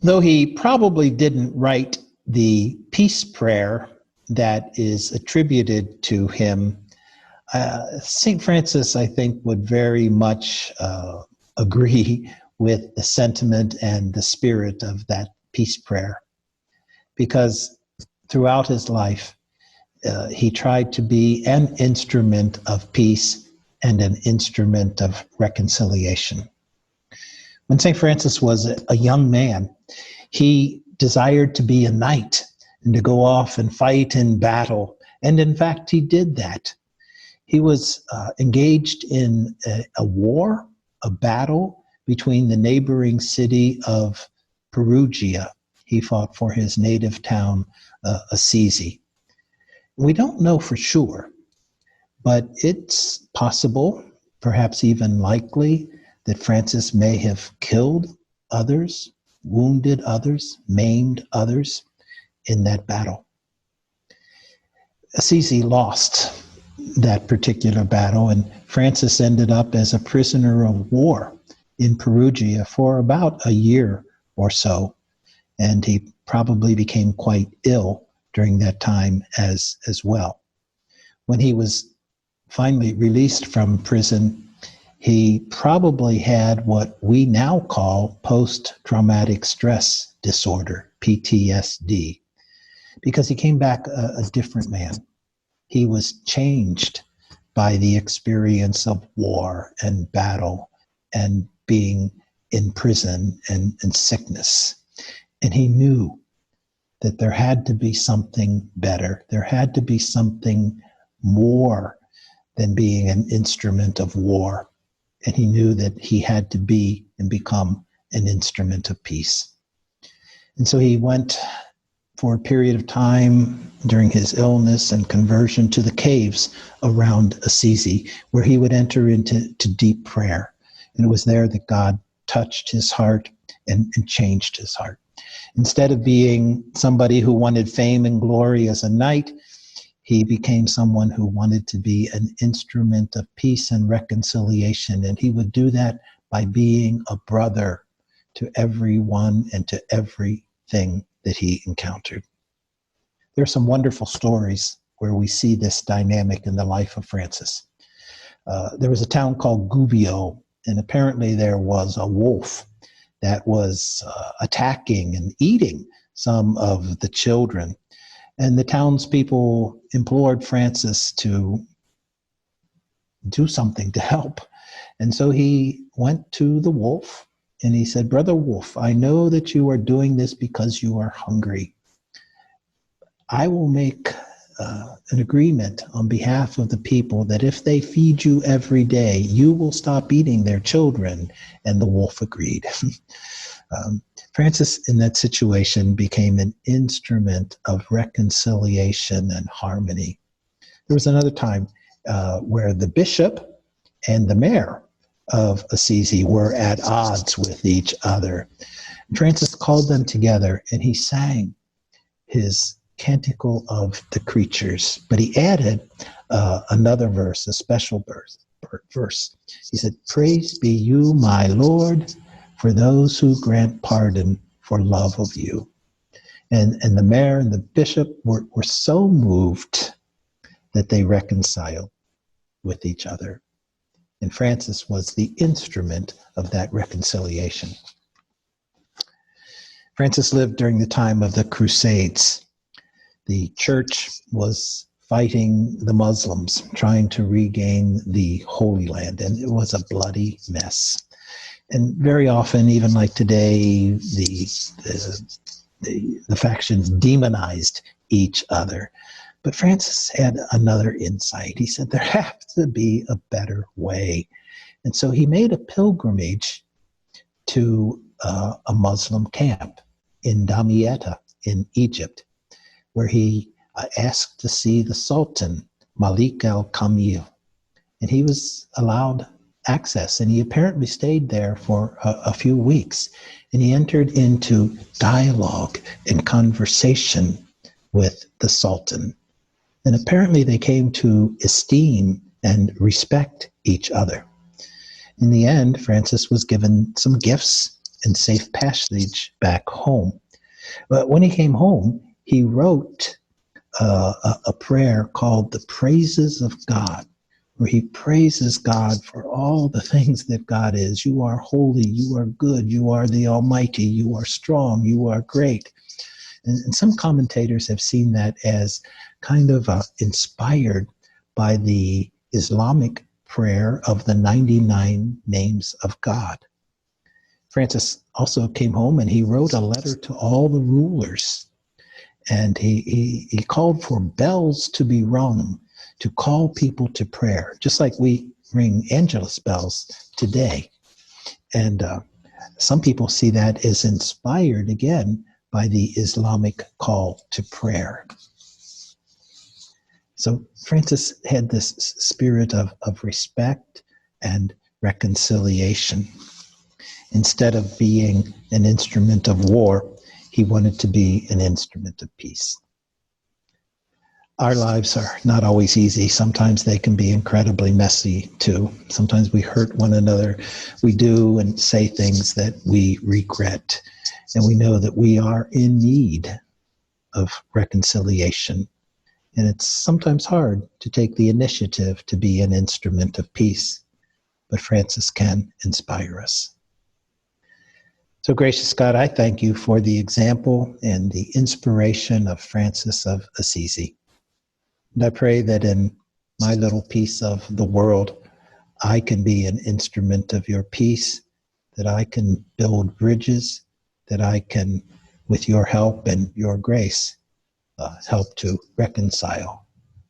Though he probably didn't write the peace prayer that is attributed to him, St. Francis, I think, would very much agree with the sentiment and the spirit of that peace prayer, because throughout his life, he tried to be an instrument of peace and an instrument of reconciliation. When St. Francis was a young man, he desired to be a knight and to go off and fight in battle. And in fact, he did that. He was engaged in a war, a battle between the neighboring city of Perugia. He fought for his native town, Assisi. We don't know for sure, but it's possible, perhaps even likely, that Francis may have killed others, wounded others, maimed others in that battle. Assisi lost that particular battle, and Francis ended up as a prisoner of war in Perugia for about a year or so, and he probably became quite ill during that time as well. When he was finally released from prison, he probably had what we now call post-traumatic stress disorder, PTSD, because he came back a different man. He was changed by the experience of war and battle and being in prison and sickness. And he knew that there had to be something better. There had to be something more than being an instrument of war. And he knew that he had to be and become an instrument of peace. And so he went for a period of time during his illness and conversion to the caves around Assisi, where he would enter into deep prayer. And it was there that God touched his heart and changed his heart. Instead of being somebody who wanted fame and glory as a knight, he became someone who wanted to be an instrument of peace and reconciliation. And he would do that by being a brother to everyone and to everything that he encountered. There are some wonderful stories where we see this dynamic in the life of Francis. There was a town called Gubbio, and apparently there was a wolf that was attacking and eating some of the children. And the townspeople implored Francis to do something to help. And so he went to the wolf and he said, "Brother Wolf, I know that you are doing this because you are hungry. I will make an agreement on behalf of the people that if they feed you every day, you will stop eating their children." And the wolf agreed. Francis, in that situation, became an instrument of reconciliation and harmony. There was another time where the bishop and the mayor of Assisi were at odds with each other. Francis called them together and he sang his Canticle of the Creatures, but he added another verse, a special verse. He said, "Praise be you, my Lord, for those who grant pardon for love of you." And the mayor and the bishop were so moved that they reconciled with each other. And Francis was the instrument of that reconciliation. Francis lived during the time of the Crusades. The church was fighting the Muslims, trying to regain the Holy Land, and it was a bloody mess. And very often, even like today, the factions demonized each other. But Francis had another insight. He said there has to be a better way. And so he made a pilgrimage to a Muslim camp in Damietta in Egypt, where he asked to see the Sultan, Malik al-Kamil. And he was allowed access, and he apparently stayed there for a few weeks. And he entered into dialogue and conversation with the Sultan. And apparently they came to esteem and respect each other. In the end, Francis was given some gifts and safe passage back home. But when he came home, he wrote a prayer called the Praises of God, where he praises God for all the things that God is. You are holy, you are good, you are the Almighty, you are strong, you are great. And some commentators have seen that as kind of inspired by the Islamic prayer of the 99 names of God. Francis also came home and he wrote a letter to all the rulers. And he called for bells to be rung to call people to prayer, just like we ring Angelus bells today. And some people see that as inspired, again, by the Islamic call to prayer. So Francis had this spirit of respect and reconciliation. Instead of being an instrument of war, he wanted to be an instrument of peace. Our lives are not always easy. Sometimes they can be incredibly messy too. Sometimes we hurt one another. We do and say things that we regret. And we know that we are in need of reconciliation. And it's sometimes hard to take the initiative to be an instrument of peace. But Francis can inspire us. So gracious God, I thank you for the example and the inspiration of Francis of Assisi. And I pray that in my little piece of the world, I can be an instrument of your peace, that I can build bridges, that I can, with your help and your grace, help to reconcile.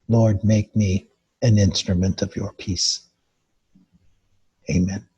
Lord, make me an instrument of your peace. Amen.